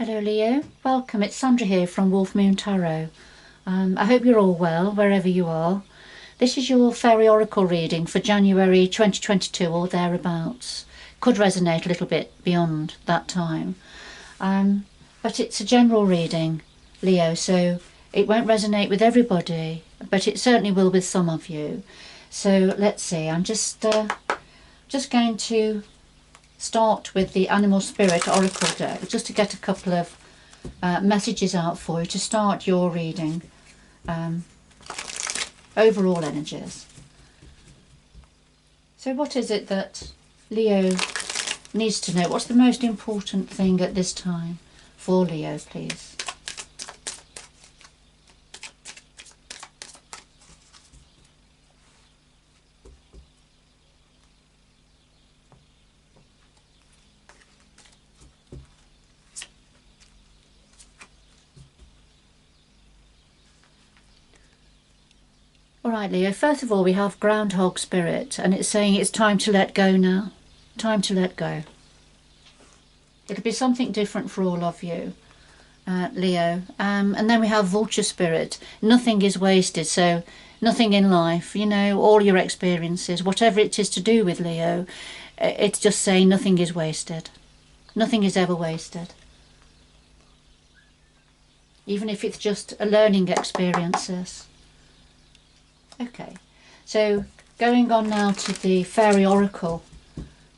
Hello Leo, welcome. It's Sandra here from Wolf Moon Tarot. I hope you're all well wherever you are. This is your Faery Oracle reading for January 2022 or thereabouts. Could resonate a little bit beyond that time. But it's a general reading, Leo, so it won't resonate with everybody, but it certainly will with some of you. So let's see, I'm just going to start with the Animal Spirit Oracle deck just to get a couple of messages out for you to start your reading. Overall energies. So what is it that Leo needs to know? What's the most important thing at this time for Leo, please? Alright Leo, first of all we have Groundhog Spirit, and it's saying it's time to let go now. Time to let go. It'll be something different for all of you, Leo. And then we have Vulture Spirit. Nothing is wasted, so nothing in life, you know, all your experiences, whatever it is to do with Leo, it's just saying nothing is wasted. Nothing is ever wasted. Even if it's just a learning experiences. Okay, so going on now to the Faery Oracle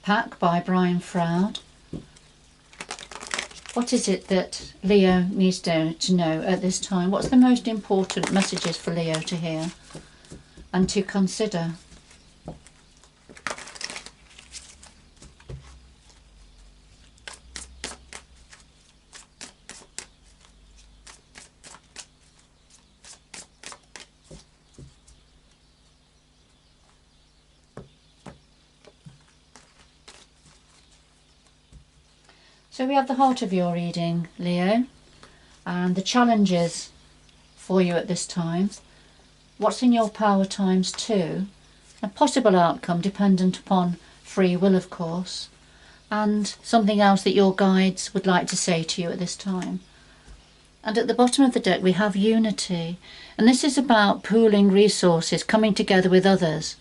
pack by Brian Froud. What is it that Leo needs to know at this time? What's the most important messages for Leo to hear and to consider? So we have the heart of your reading, Leo, and the challenges for you at this time. What's in your power ×2, a possible outcome dependent upon free will, of course, and something else that your guides would like to say to you at this time. And at the bottom of the deck we have unity, and this is about pooling resources, coming together with others,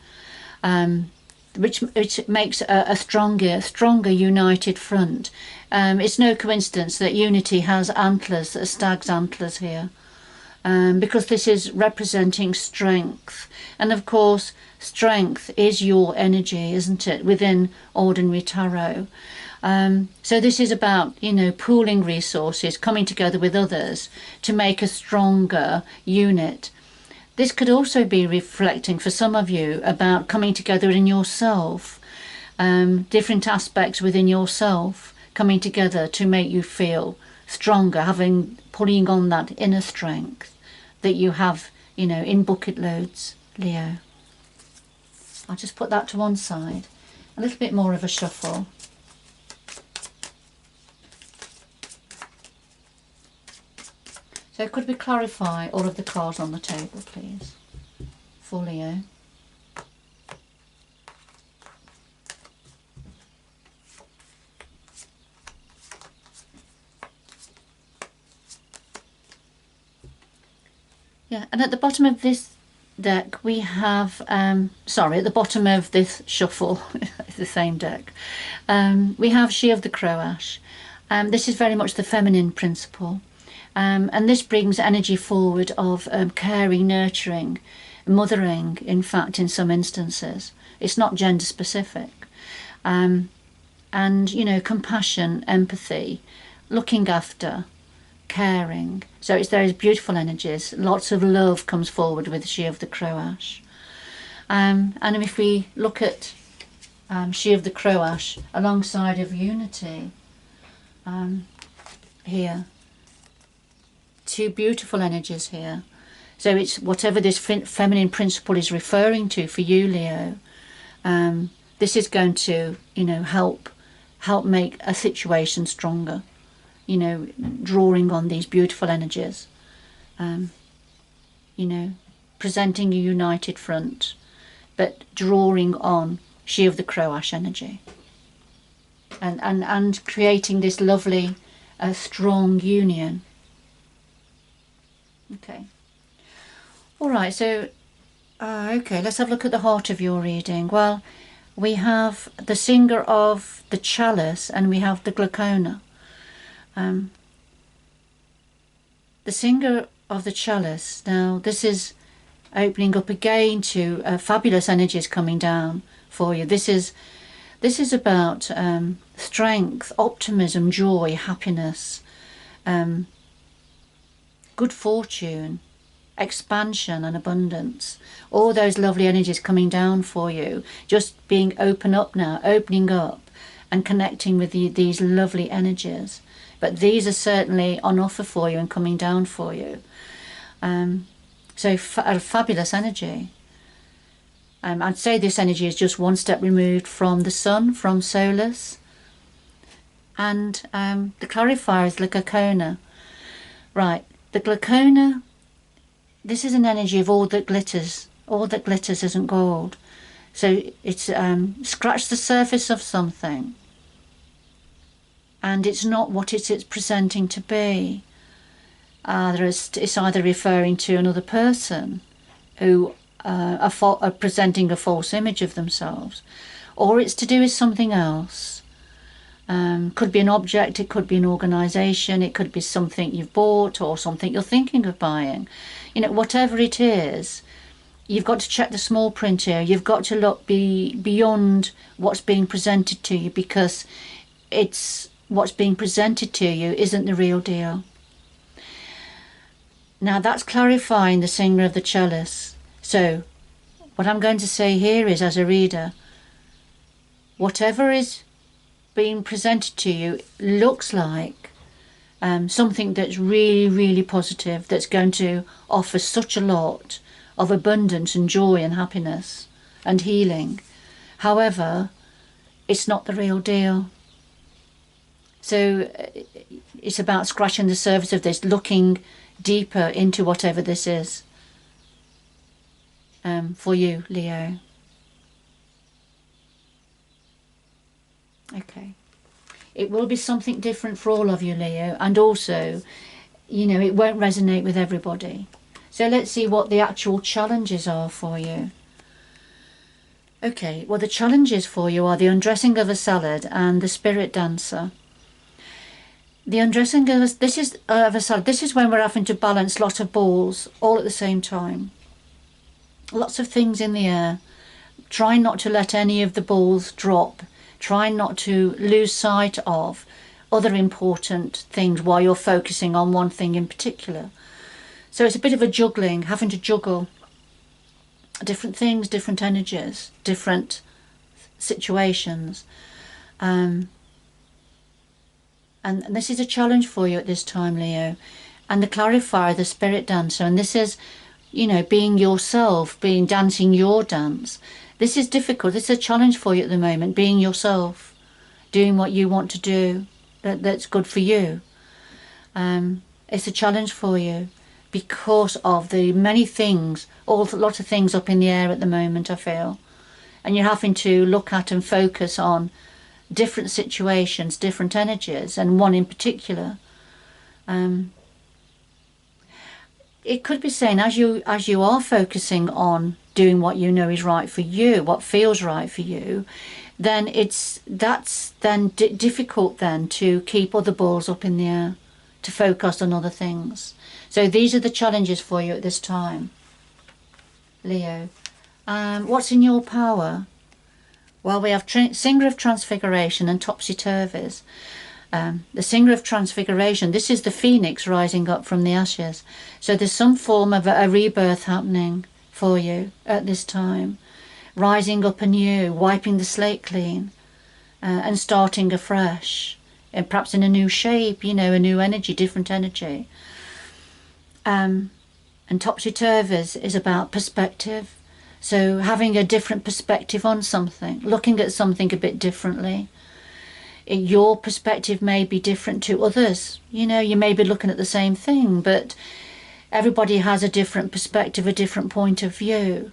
which makes a stronger united front. It's no coincidence that unity has antlers, a stag's antlers here, because this is representing strength, and of course strength is your energy, isn't it, within ordinary tarot. So this is about, you know, pooling resources, coming together with others to make a stronger unit. This could also be reflecting for some of you about coming together in yourself, different aspects within yourself coming together to make you feel stronger, pulling on that inner strength that you have, you know, in bucket loads, Leo. I'll just put that to one side. A little bit more of a shuffle. So could we clarify all of the cards on the table, please, for Leo? Yeah, and at the bottom of this deck we have, sorry, at the bottom of this shuffle, it's the same deck, we have She of the Crow Ash. This is very much the feminine principle. And this brings energy forward of caring, nurturing, mothering, in fact, in some instances. It's not gender specific. And, you know, compassion, empathy, looking after, caring. So it's those beautiful energies. Lots of love comes forward with She of the Crow Ash. And if we look at She of the Crow Ash alongside of unity, here, two beautiful energies here. So it's whatever this feminine principle is referring to for you, Leo. This is going to, you know, help make a situation stronger. You know, drawing on these beautiful energies. You know, presenting a united front, but drawing on She of the Crow Ash energy. And creating this lovely a strong union. Okay. All right, so okay, let's have a look at the heart of your reading. Well, we have the singer of the chalice and we have the glaucona. The singer of the chalice, now this is opening up again to fabulous energies coming down for you. This is about strength, optimism, joy, happiness, good fortune, expansion and abundance. All those lovely energies coming down for you. Just being opening up and connecting with these lovely energies. But these are certainly on offer for you and coming down for you. So a fabulous energy. I'd say this energy is just one step removed from the sun, from Solus. And the clarifier is the glaucona. Right, the glaucona, this is an energy of all that glitters. All that glitters isn't gold. So it's scratched the surface of something. And it's not what it's presenting to be. It's either referring to another person who are presenting a false image of themselves, or it's to do with something else. Could be an object, it could be an organisation, it could be something you've bought or something you're thinking of buying. You know, whatever it is, you've got to check the small print here. You've got to look beyond what's being presented to you, because what's being presented to you isn't the real deal. Now that's clarifying the singer of the chalice. So what I'm going to say here is, as a reader, whatever is being presented to you looks like something that's really, really positive, that's going to offer such a lot of abundance and joy and happiness and healing. However, it's not the real deal. So it's about scratching the surface of this, looking deeper into whatever this is for you, Leo. Okay. It will be something different for all of you, Leo, and also, you know, it won't resonate with everybody. So let's see what the actual challenges are for you. Okay, well, the challenges for you are the undressing of a salad and the spirit dancer. The undressing of a salad, this is when we're having to balance lots of balls all at the same time. Lots of things in the air. Try not to let any of the balls drop. Try not to lose sight of other important things while you're focusing on one thing in particular. So it's a bit of a juggling, having to juggle different things, different energies, different situations. And this is a challenge for you at this time, Leo. And the clarifier, the spirit dancer, and this is, you know, being yourself, dancing your dance. This is difficult. This is a challenge for you at the moment, being yourself, doing what you want to do, that's good for you. It's a challenge for you because of the many things, lots of things up in the air at the moment, I feel. And you're having to look at and focus on different situations, different energies, and one in particular. It could be saying, as you are focusing on doing what you know is right for you, what feels right for you, then that's difficult then to keep other balls up in the air, to focus on other things. So these are the challenges for you at this time, Leo. What's in your power? Well, we have Singer of Transfiguration and Topsy-Turvies. The Singer of Transfiguration, this is the phoenix rising up from the ashes. So there's some form of a rebirth happening for you at this time. Rising up anew, wiping the slate clean, and starting afresh. And perhaps in a new shape, you know, a new energy, different energy. And Topsy-Turvies is about perspective. So having a different perspective on something, looking at something a bit differently. Your perspective may be different to others. You know, you may be looking at the same thing, but everybody has a different perspective, a different point of view.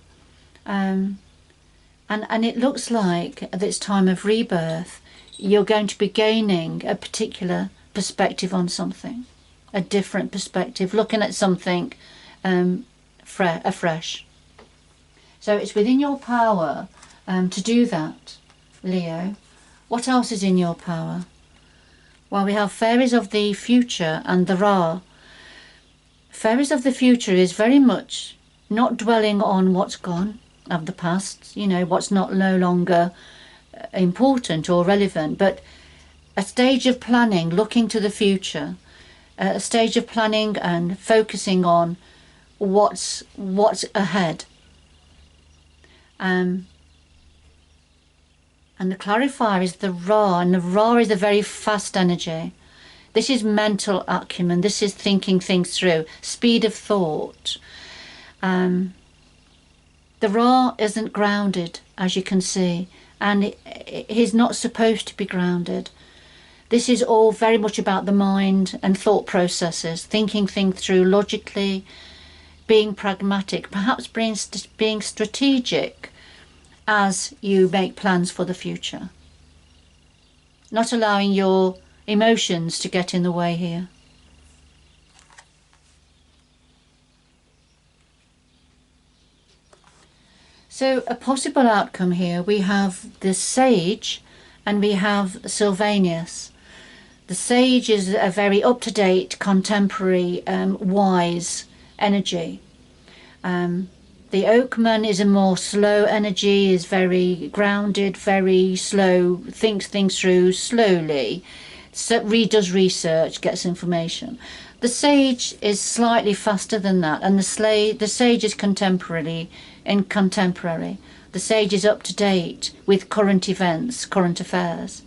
And it looks like at this time of rebirth, you're going to be gaining a particular perspective on something, a different perspective, looking at something afresh. So it's within your power to do that, Leo. What else is in your power? Well, we have fairies of the future and the Ra. Fairies of the future is very much not dwelling on what's gone of the past, you know, what's no longer important or relevant, but a stage of planning, looking to the future, a stage of planning and focusing on what's ahead. And the clarifier is the Ra, and the Ra is a very fast energy. This is mental acumen, this is thinking things through, speed of thought. The Ra isn't grounded, as you can see, and he's not supposed to be grounded. This is all very much about the mind and thought processes, thinking things through logically, being pragmatic, perhaps being strategic as you make plans for the future. Not allowing your emotions to get in the way here. So a possible outcome here, we have the Sage and we have Sylvanus. The Sage is a very up-to-date, contemporary, wise energy. The Oakman is a more slow energy, is very grounded, very slow, thinks things through slowly, does research, gets information. The Sage is slightly faster than that, and the Sage is contemporary. The Sage is up to date with current events, current affairs.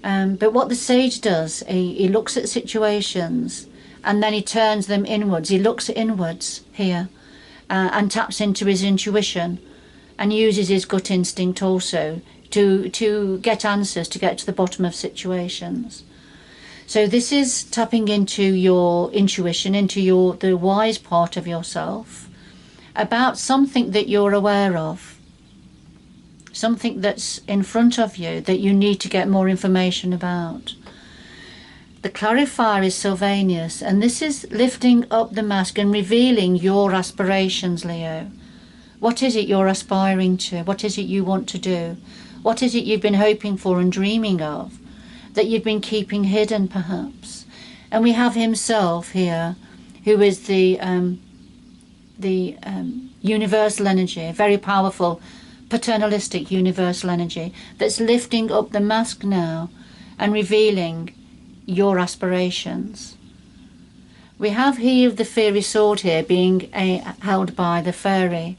But what the Sage does, he looks at situations and then he turns them inwards. He looks inwards here and taps into his intuition and uses his gut instinct also to get answers, to get to the bottom of situations. So this is tapping into your intuition, into the wise part of yourself, about something that you're aware of, something that's in front of you that you need to get more information about. The clarifier is Sylvanus, and this is lifting up the mask and revealing your aspirations, Leo. What is it you're aspiring to? What is it you want to do? What is it you've been hoping for and dreaming of, that you've been keeping hidden perhaps? And we have himself here, who is the universal energy, very powerful, paternalistic universal energy, that's lifting up the mask now and revealing your aspirations. We have He of the Fiery Sword here being held by the fairy,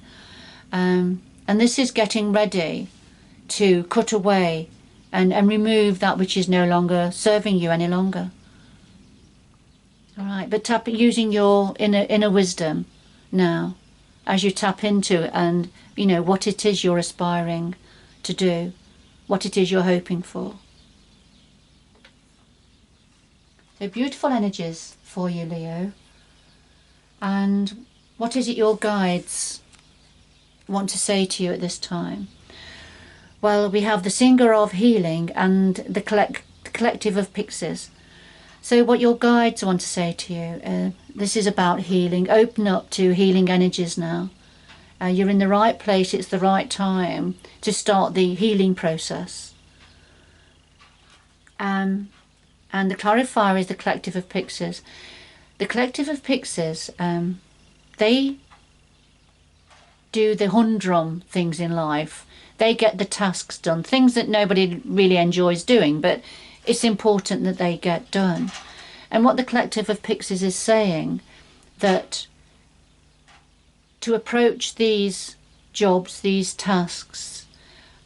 and this is getting ready to cut away and remove that which is no longer serving you any longer. All right, but using your inner wisdom now as you tap into and you know what it is you're aspiring to do, what it is you're hoping for. So beautiful energies for you, Leo. And what is it your guides want to say to you at this time? Well, we have the Singer of Healing and the Collective of Pixies. So what your guides want to say to you, this is about healing. Open up to healing energies now. You're in the right place, it's the right time to start the healing process. And the clarifier is the Collective of Pixies. The Collective of Pixies, they do the humdrum things in life. They get the tasks done, things that nobody really enjoys doing, but it's important that they get done. And what the Collective of Pixies is saying, that to approach these jobs, these tasks,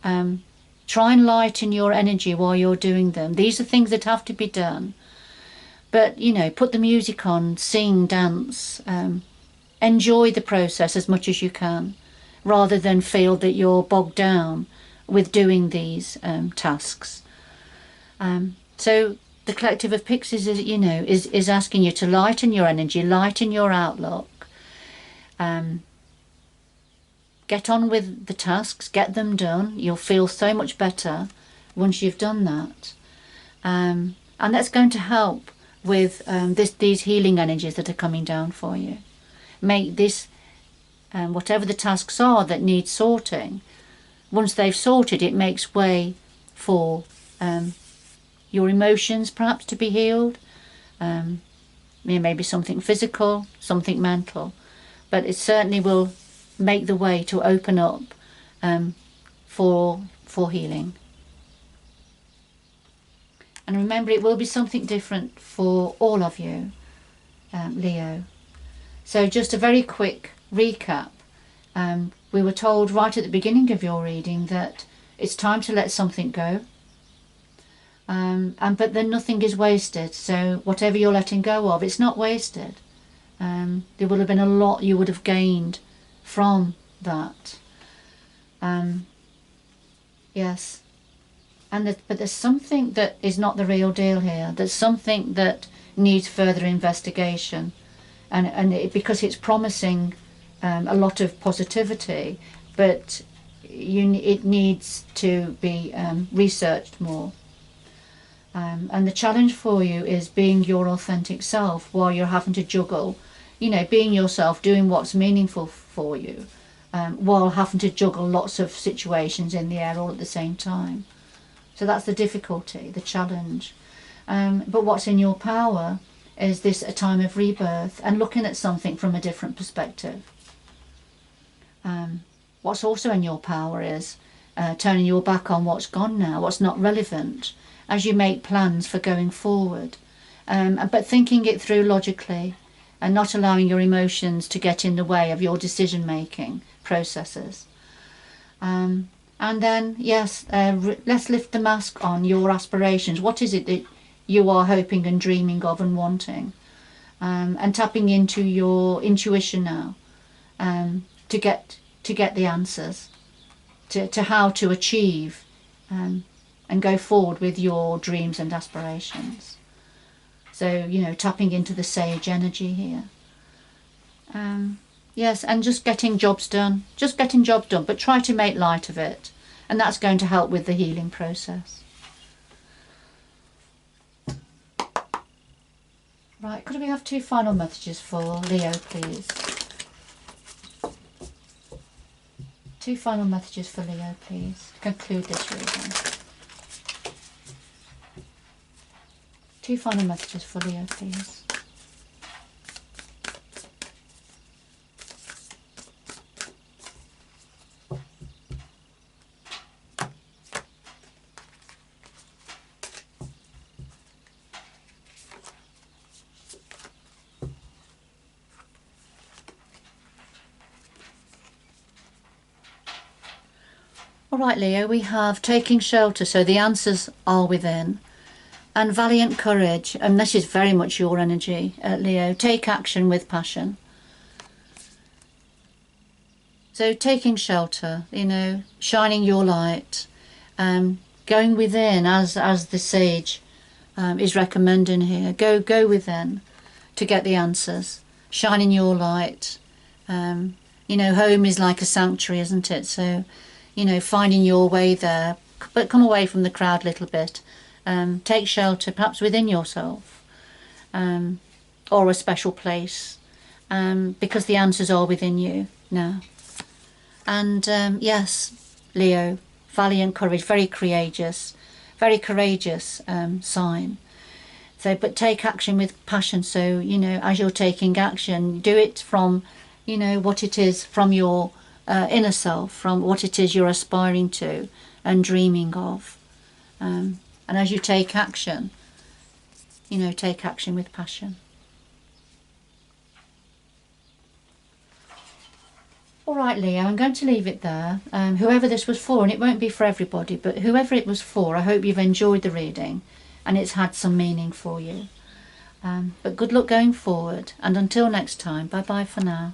try and lighten your energy while you're doing them. These are things that have to be done. But, you know, put the music on, sing, dance, enjoy the process as much as you can, rather than feel that you're bogged down with doing these tasks. So the Collective of Pixies is, you know, is asking you to lighten your energy, lighten your outlook, get on with the tasks, get them done. You'll feel so much better once you've done that. And And that's going to help with these healing energies that are coming down for you. Make this, whatever the tasks are that need sorting, once they've sorted, it makes way for your emotions perhaps to be healed. Maybe something physical, something mental, but it certainly will make the way to open up for healing. And remember, it will be something different for all of you, Leo. So just a very quick recap. We were told right at the beginning of your reading that it's time to let something go. But then nothing is wasted. So whatever you're letting go of, it's not wasted. There would have been a lot you would have gained from that. Yes. But there's something that is not the real deal here. There's something that needs further investigation, because it's promising a lot of positivity, but it needs to be researched more. And the challenge for you is being your authentic self while you're having to juggle, being yourself, doing what's meaningful for you, while having to juggle lots of situations in the air all at the same time. So that's the difficulty, the challenge. But what's in your power is this a time of rebirth and looking at something from a different perspective. What's also in your power is turning your back on what's gone now, what's not relevant, as you make plans for going forward. But thinking it through logically and not allowing your emotions to get in the way of your decision-making processes. And then, yes, let's lift the mask on your aspirations. What is it that you are hoping and dreaming of and wanting? And tapping into your intuition now to get the answers to how to achieve and go forward with your dreams and aspirations. So, tapping into the sage energy here. Yes, and just getting jobs done. Just getting jobs done, but try to make light of it. And that's going to help with the healing process. Right, could we have 2 final messages for Leo, please? 2 final messages for Leo, please, to conclude this reading. 2 final messages for Leo, please. All right, Leo, we have taking shelter, so the answers are within. And valiant courage, and this is very much your energy, Leo. Take action with passion. So taking shelter, shining your light, going within, as the sage is recommending here. Go within to get the answers. Shining your light. Home is like a sanctuary, isn't it? So, finding your way there, but come away from the crowd a little bit. Take shelter perhaps within yourself, or a special place, because the answers are within you now. And yes, Leo, valiant courage, very courageous sign. So, but take action with passion. So, as you're taking action, do it from, what it is from your inner self, from what it is you're aspiring to and dreaming of. And as you take action, take action with passion. All right, Leo, I'm going to leave it there. Whoever this was for, and it won't be for everybody, but whoever it was for, I hope you've enjoyed the reading and it's had some meaning for you. But good luck going forward, and until next time, bye-bye for now.